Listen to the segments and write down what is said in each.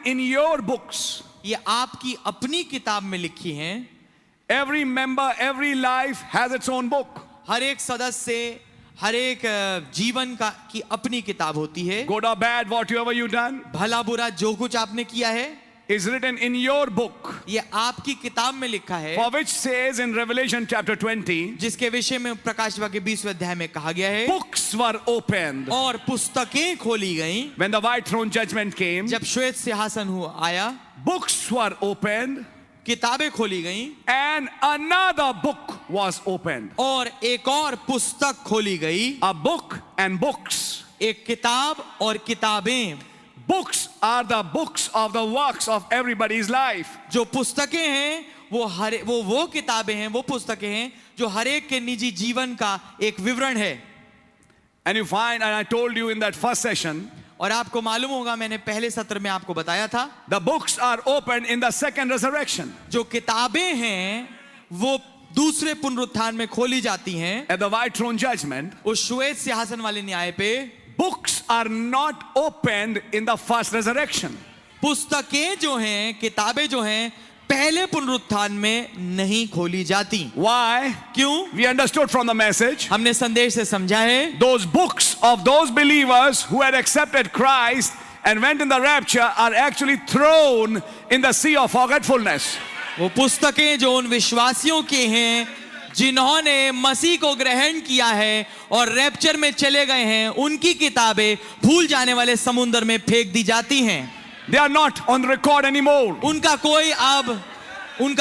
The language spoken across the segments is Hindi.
in your books. ये आपकी अपनी किताब में लिखी हैं. Every member, every life has its own book. हर एक सदस्य, हर एक जीवन का की अपनी किताब होती है. Good or bad, whatever you done, भला बुरा जो कुछ आपने किया है, is written in your book. ये आपकी किताब में लिखा है. For which says in Revelation chapter 20, जिसके विषय में प्रकाश वाक्य 20वें अध्याय में कहा गया है. books were opened. और पुस्तकें खोली गईं. When the white throne judgment came, जब श्वेत सिंहासन आया, books were opened. किताबें खोली गईं. And another book was opened. और एक और पुस्तक खोली गई. A book and books. एक किताब और किताबें. Books are the books of the works of everybody's life. जो पुस्तकें हैं वो किताबें हैं, वो पुस्तकें हैं जो हर एक के निजी जीवन का एक विवरण है. And you find, and I told you in that first session, और आपको मालूम होगा, मैंने पहले सत्र में आपको बताया था, the books are opened in the second resurrection. जो किताबें हैं वो दूसरे पुनरुत्थान में खोली जाती हैं. At the white throne judgment, उस श्वेत सिंहासन वाले न्याय पे books are not opened in the first resurrection. पुस्तकें जो हैं, किताबें जो हैं, पहले पुनरुत्थान में नहीं खोली जाती. Why? क्यों? We understood from the message. हमने संदेश से समझा है, Those books of those believers who had accepted Christ and went in the rapture are actually thrown in the sea of forgetfulness. वो पुस्तकें जो उन विश्वासियों के हैं जिन्होंने मसीह को ग्रहण किया है और रैप्चर में चले गए हैं, उनकी किताबें भूल जाने वाले समुद्र में फेंक दी जाती हैं. They are not on the record anymore. उनका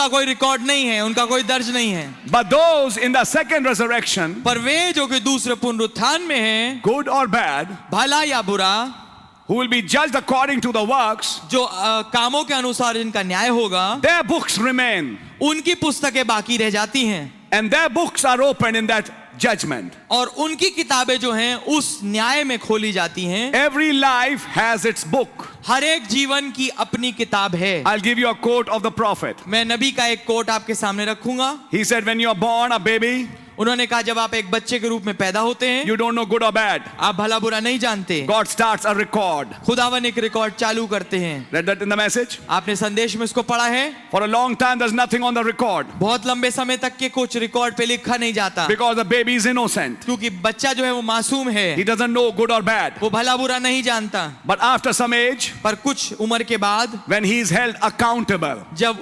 कोई रिकॉर्ड नहीं है, उनका कोई दर्ज नहीं है. But those in the second resurrection, पर वे जो कि दूसरे पुनरुत्थान में हैं, good or bad, भला या बुरा, who will be judged according to the works, जो कामों के अनुसार जिनका न्याय होगा, their books remain. उनकी पुस्तकें बाकी रह जाती हैं. And their books are opened in that judgment. और उनकी किताबें जो हैं उस न्याय में खोली जाती हैं. Every life has its book. हर एक जीवन की अपनी किताब है. I'll give you a quote of the prophet. मैं नबी का एक कोट आपके सामने रखूंगा. He said, when you are born a baby, उन्होंने कहा जब आप एक बच्चे के रूप में पैदा होते हैं, you don't know good or bad. आप भला बुरा नहीं जानते. God starts a record. खुदावन एक रिकॉर्ड चालू करते हैं. Read that in the message? आपने संदेश में इसको पढ़ा है. For a long time there's nothing on the record. बहुत लंबे समय तक के कुछ रिकॉर्ड पे लिखा नहीं जाता. Because the baby is innocent. क्योंकि बच्चा जो है वो मासूम है. He doesn't know good or bad. वो भला बुरा नहीं जानता. But after some age, पर कुछ उम्र के बाद, when he is held accountable, जब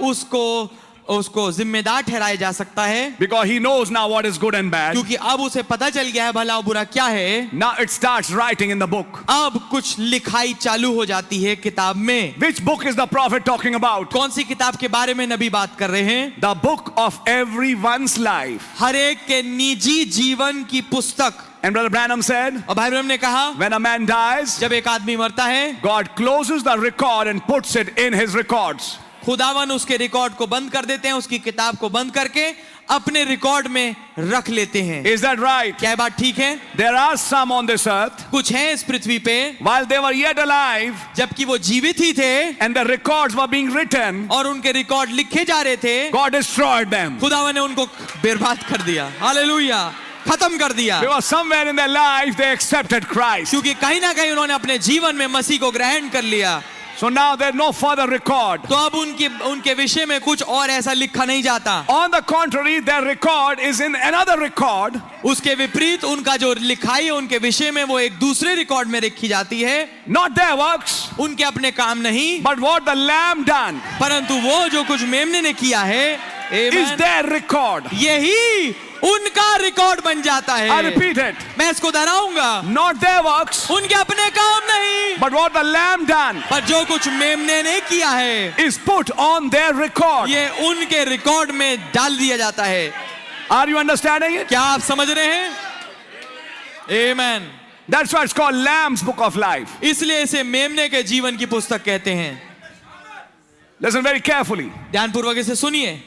उसको जिम्मेदार ठहराया जा सकता है, because he knows now what is good and bad, क्योंकि अब उसे पता चल गया है भला और बुरा क्या है, now it starts writing in the book. अब कुछ लिखाई चालू हो जाती है किताब में. Which book is the prophet talking about? कौन सी किताब के बारे में नबी बात कर रहे हैं? The book of everyone's life. हर एक के निजी जीवन की पुस्तक. And Brother Branham said, और भाई ब्रह्म ने कहा, when a man dies, जब एक आदमी मरता है, God closes the record and puts it in his records. खुदावन उसके रिकॉर्ड को बंद कर देते हैं, उसकी किताब को बंद करके अपने रिकॉर्ड में रख लेते हैं. Is that right? क्या बात ठीक है? There are some on this earth, कुछ हैं इस पृथ्वी पे, while they were yet alive, जबकि वो जीवित ही थे, and the records were being written, और उनके रिकॉर्ड लिखे जा रहे थे, God destroyed them. खुदावन ने उनको बर्बाद कर दिया. हालेलुया, खत्म कर दिया. Because somewhere in their life they accepted Christ. क्योंकि कहीं ना कहीं उन्होंने अपने जीवन में मसीह को ग्रहण कर लिया. So now there's no further record. तो अब उनके विषय में कुछ और ऐसा लिखा नहीं जाता. On the contrary, their record is in another record. उसके विपरीत उनका जो लिखाई है उनके विषय में वो एक दूसरे रिकॉर्ड में रखी जाती है. Not their works, उनके अपने काम नहीं, but what the Lamb done परंतु वो जो कुछ मेमने ने किया है, is their record. यही उनका रिकॉर्ड बन जाता है. I repeat it. मैं इसको दोहराऊंगा. Not their works, उनके अपने काम नहीं, but what the Lamb done पर जो कुछ मेमने ने किया है, is put on their record. ये उनके रिकॉर्ड में डाल दिया जाता है. Are you understanding it? क्या आप समझ रहे हैं? Amen. That's why it's called Lamb's Book of Life. इसलिए इसे मेमने के जीवन की पुस्तक कहते हैं. Listen very carefully. ध्यानपूर्वक इसे सुनिए.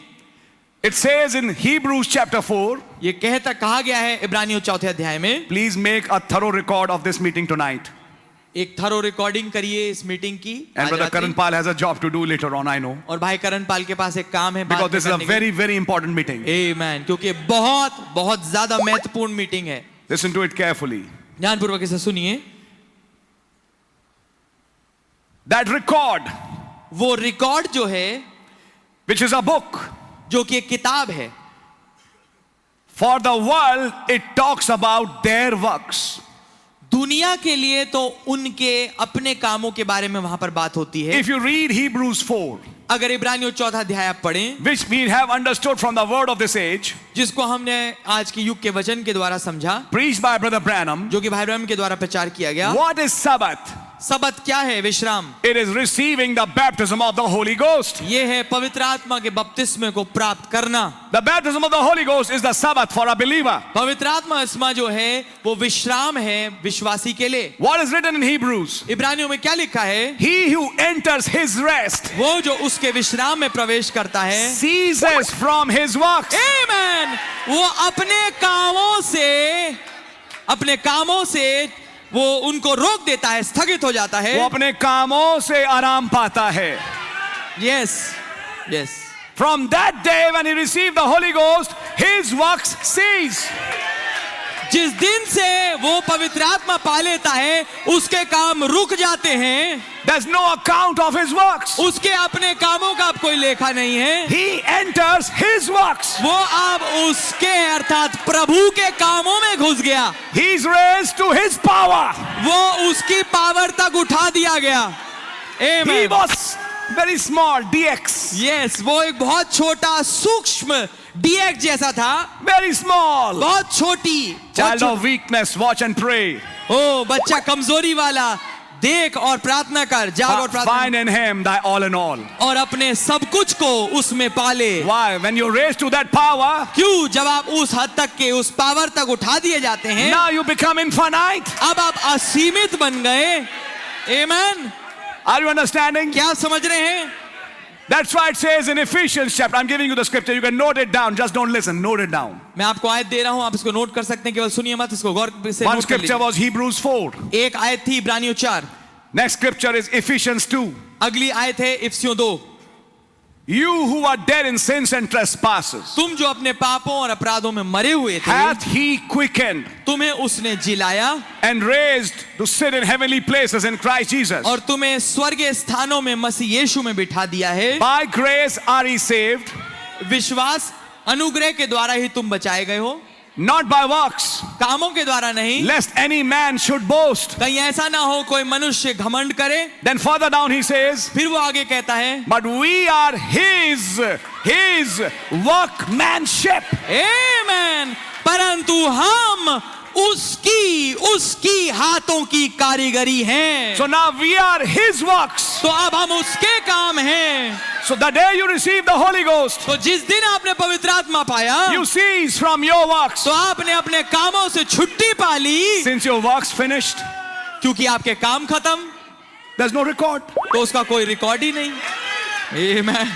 It says in Hebrews chapter 4, ये कहा गया है इब्रानियों 4 अध्याय में, please make a thorough record of this meeting tonight. एक थरो रिकॉर्डिंग करिए इस मीटिंग की. And Brother Karan Pal has a job to do later on, I know. और भाई करण पाल के पास एक काम है Because this is a very, very important meeting. Amen. क्योंकि बहुत ज्यादा महत्वपूर्ण मीटिंग है. Listen to it carefully. ध्यानपूर्वक इसे सुनिए. That record वो रिकॉर्ड जो है, which is a book. जो कि एक किताब है, For the world, it talks about their works. दुनिया के लिए तो उनके अपने कामों के बारे में वहां पर बात होती है। If you read Hebrews 4, अगर इब्रानियों 4 अध्याय आप पढ़ें, which we have understood from the word of this age, जिसको हमने आज के युग के वचन के द्वारा समझा, preached by Brother Branham, जो कि भाई ब्रह्म के द्वारा प्रचार किया गया। what is Sabbath? सबत क्या है? विश्राम। It is receiving the baptism of the Holy Ghost. ये है पवित्र आत्मा के बपतिस्मे को प्राप्त करना। The baptism of the Holy Ghost is the Sabbath for a believer. पवित्र आत्मा इसमा जो है वो विश्राम है विश्वासी के लिए। What is written in Hebrews? इब्रानियों में क्या लिखा है? He who enters his रest वो जो उसके विश्राम में प्रवेश करता है, ceases from his works. आमेन, वो अपने कामों से वो उनको रोक देता है, स्थगित हो जाता है। वो अपने कामों से आराम पाता है। Yes. From that day when he received the Holy Ghost, his works cease. जिस दिन से वो पवित्र आत्मा पा लेता है, उसके काम रुक जाते हैं। There's no account of his works. उसके अपने कामों का अब कोई लेखा नहीं है। He enters his works. वो अब उसके अर्थात प्रभु के कामों में घुस गया। He's raised to his power. वो उसकी पावर तक उठा दिया गया। He amen. was very small, DX. Yes, वो एक बहुत छोटा सूक्ष्म डीएक्स जैसा था, Very small. बहुत छोटी, Child of weakness, watch and pray. ओ बच्चा कमजोरी वाला, देख और प्रार्थना कर, जाग और प्रार्थना, Find in him thy all in all. और अपने सब कुछ को उसमें पाले। Why? When you're raised to that power, क्यों? जब आप उस हद तक के उस पावर तक उठा दिए जाते हैं, now you become infinite. अब आप असीमित बन गए। आमेन। Are you understanding? क्या आप समझ रहे हैं? That's why it says in Ephesians chapter, I'm giving you the scripture, you can note it down, just don't listen, note it down. मैं आपको आयत दे रहा हूं, आप इसको नोट कर सकते हैं, केवल सुनिए मत, इसको गौर से One नोट कर scripture लीजिए। was Hebrews 4. एक आयत थी इब्रानियों 4, Next scripture is Ephesians 2. अगली आयत है इफिसियों 2। You who are dead in sins and trespasses, तुम जो अपने पापों और अपराधों में मरे हुए थे, hath he quickened तुम्हें उसने जिलाया and raised to sit in heavenly places in Christ Jesus. और तुम्हें स्वर्गीय स्थानों में मसीह यीशु में बिठा दिया है। By grace are ye saved, विश्वास अनुग्रह के द्वारा ही तुम बचाए गए हो, not by works, कामों के द्वारा नहीं, lest any man should boast. कहीं ऐसा ना हो कोई मनुष्य घमंड करे। Then further down he says, फिर वो आगे कहता है, but we are his workmanship. आमेन, परंतु हम उसकी हाथों की कारीगरी हैं। So now we are his works. तो अब हम उसके काम हैं। So the day you receive the Holy Ghost, तो जिस दिन आपने पवित्र आत्मा पाया, you cease from your works. तो आपने अपने कामों से छुट्टी पा ली, Since your works finished, क्योंकि आपके काम खत्म, there's no record. तो उसका कोई रिकॉर्ड ही नहीं। आमेन,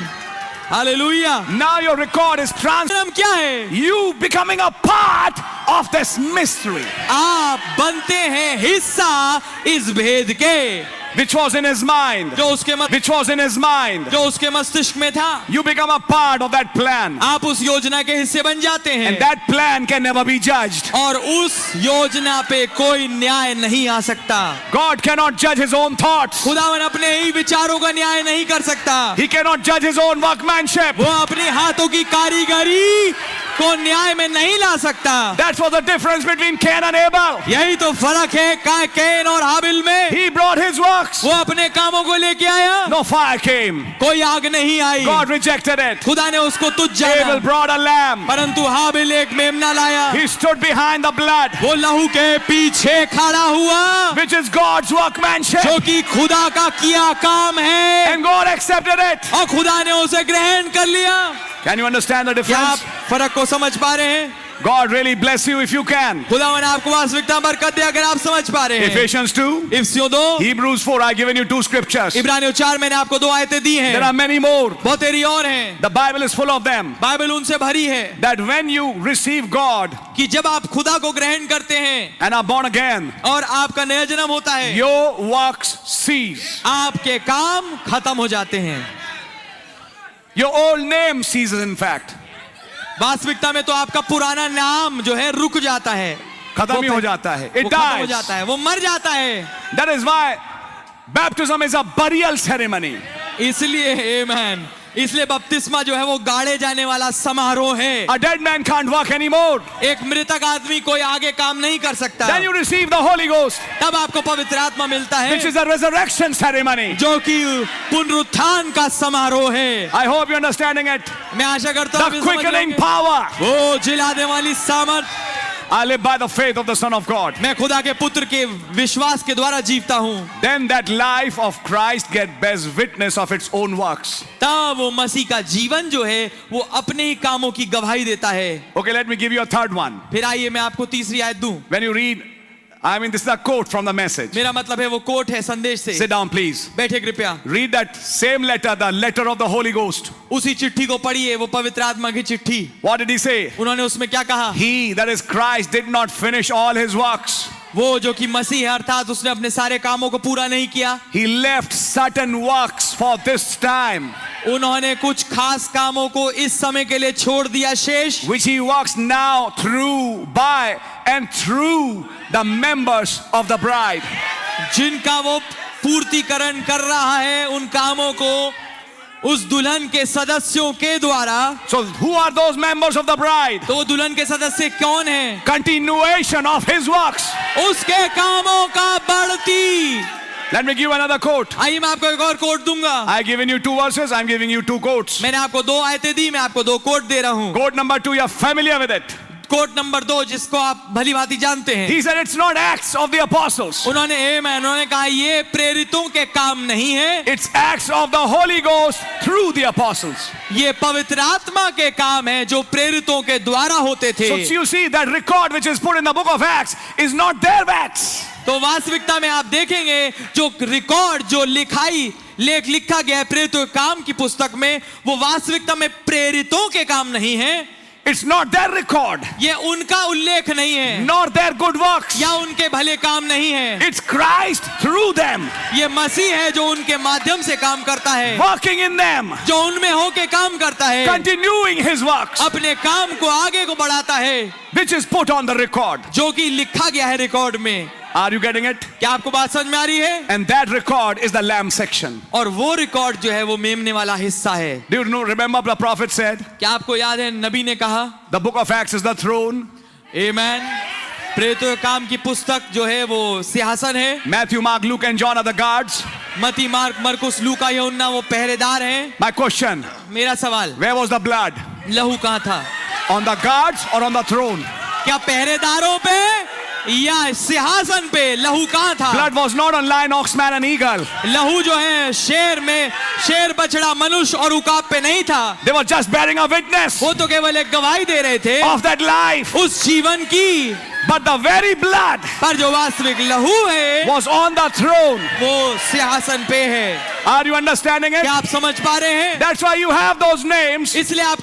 hallelujah. Now your record is transferred. नाम क्या है? You becoming a part of this mystery, आप बनते हैं हिस्सा इस भेद के, which was in his mind. जो उसके मस्तिष्क में था। You become a part of that plan. आप उस योजना के हिस्से बन जाते हैं, And that plan can never be judged. और उस योजना पे कोई न्याय नहीं आ सकता। God cannot judge his own thoughts. खुदावन अपने ही विचारों का न्याय नहीं कर सकता। He cannot judge his own workmanship. वो अपने हाथों की कारीगरी को न्याय में नहीं ला सकता। That's what the difference between Cain and Abel. यही तो फर्क है कैन और हाबिल में। He brought his works. वो अपने कामों को लेके आया, No fire came. कोई आग नहीं आई, God rejected it. खुदा ने उसको तुझ Abel जाना, brought a lamb. परंतु हाबिल एक मेमना लाया। He stood behind the blood, वो लहू के पीछे खड़ा हुआ, which is God's workmanship. जो कि खुदा का किया काम है, And God accepted it. और खुदा ने उसे ग्रहण कर लिया। Can you understand the क्या आप difference? फर्क को समझ पा रहे हैं? God really bless you if you can. खुदावन आपको वास्तविकता बरकत दे अगर आप समझ पा रहे हैं। Ephesians 2, इफिसियों 2, Hebrews 4, I've given you 2 scriptures. इब्रानियों 4 मैंने आपको 2 आयतें दी There हैं, are many more. बहुत तेरी और हैं। The Bible is full of them. Bible उनसे भरी है That when you receive God कि जब आप खुदा को ग्रहण करते हैं and are born again, और आपका नया जन्म होता है, your works cease. आपके काम खत्म हो जाते हैं। Your old name ceases, in fact. वास्तविकता में तो आपका पुराना नाम जो है रुक जाता है, खत्म ही हो जाता है. वो It खत्म हो dies. जाता है, वो मर जाता है। That is why baptism is a burial ceremony. इसलिए आमेन, इसलिए बपतिस्मा जो है वो गाड़े जाने वाला समारोह है। A dead man can't walk anymore. एक मृतक आदमी कोई आगे काम नहीं कर सकता। Then you receive the Holy Ghost, तब आपको पवित्र आत्मा मिलता है, which is a resurrection ceremony. जो कि पुनरुत्थान का समारोह है। I hope you're understanding it. मैं आशा करता हूँ The आप समझ quickening लोगे। power. वो जिलाने वाली सामर्थ। I live by the faith of the Son of God. मैं खुदा के पुत्र के विश्वास के द्वारा जीवता हूँ। Then that life of Christ bears witness of its own works. तब वो मसीह का जीवन जो है वो अपने ही कामों की गवाही देता है। Okay, let me give you a third one. फिर आइए मैं आपको तीसरी आयत दूं। When you read, this is a quote from the message. मेरा मतलब है वो कोट है संदेश से। Sit down, please. बैठे कृपया। Read that same letter, the letter of the Holy Ghost. उसी चिट्ठी को पढ़िए, वो पवित्र आत्मा की चिट्ठी। What did he say? उन्होंने उसमें क्या कहा? He, that is Christ, did not finish all his works. वो जो कि मसीह है, अर्थात उसने अपने सारे कामों को पूरा नहीं किया। He left certain works for this time, उन्होंने कुछ खास कामों को इस समय के लिए छोड़ दिया शेष, which he works now through, by, and through the members of the bride. जिनका वो पूर्तिकरण कर रहा है उन कामों को उस दुल्हन के सदस्यों के द्वारा। So who are those members of the bride? तो वो दुल्हन के सदस्य कौन है? Continuation of his works. उसके कामों का बढ़ती। Let me give you another quote. आइए मैं आपको एक और कोट दूंगा। I've given you 2 verses, I'm giving you 2 quotes. मैंने आपको 2 आयतें दी, मैं आपको 2 कोट दे रहा हूँ। Quote number 2, you're familiar with it. Quote number 2 जिसको आप भली भांति जानते हैं। He said it's not acts of the apostles. उन्होंने कहा ये प्रेरितों के काम नहीं है, It's acts of the Holy Ghost through the apostles. ये पवित्र आत्मा के काम है जो प्रेरितों के द्वारा होते थे। So you see that record which is put in the book of Acts is not their acts. तो वास्तविकता में आप देखेंगे जो रिकॉर्ड जो लेख लिखा गया है प्रेरितों के काम की पुस्तक में, वो वास्तविकता में प्रेरितों के काम नहीं है। It's not their record, ये उनका उल्लेख नहीं है, nor their good works. या उनके भले काम नहीं है। It's Christ through them, ये मसीह है जो उनके माध्यम से काम करता है, working in them, जो उनमें होके काम करता है, continuing his works, अपने काम को आगे को बढ़ाता है, which is put on the record. जो कि लिखा गया है रिकॉर्ड में। Are you getting it? क्या आपको बात समझ में आ रही है? And that record is the lamb section. और वो रिकॉर्ड जो है वो मेमने वाला हिस्सा है। Do you remember the prophet said? क्या आपको याद है नबी ने कहा? The book of Acts is the throne. आमेन। प्रेरितों के काम की पुस्तक जो है वो सिंहासन है। Matthew, Mark, Luke and John are the guards. मती, मार्क, मरकुस, लूका, यूहन्ना वो पहरेदार हैं। My question, मेरा सवाल, where was the blood? लहू कहाँ था? On the guards or on the throne? क्या पहरेदारों पे या सिंहासन पे लहू कहाँ था? Blood was not on lion, ox, man and eagle. लहू जो है शेर, बछड़ा, मनुष्य और उकाब पे नहीं था। They were just bearing a witness वो तो केवल एक गवाही दे रहे थे of that life. उस जीवन की, But the very blood पर जो वास्तविक लहू है was on the throne. वो सिंहासन पे है। Are you understanding it? क्या आप समझ पा रहे हैं? That's why you have those names इसलिए आप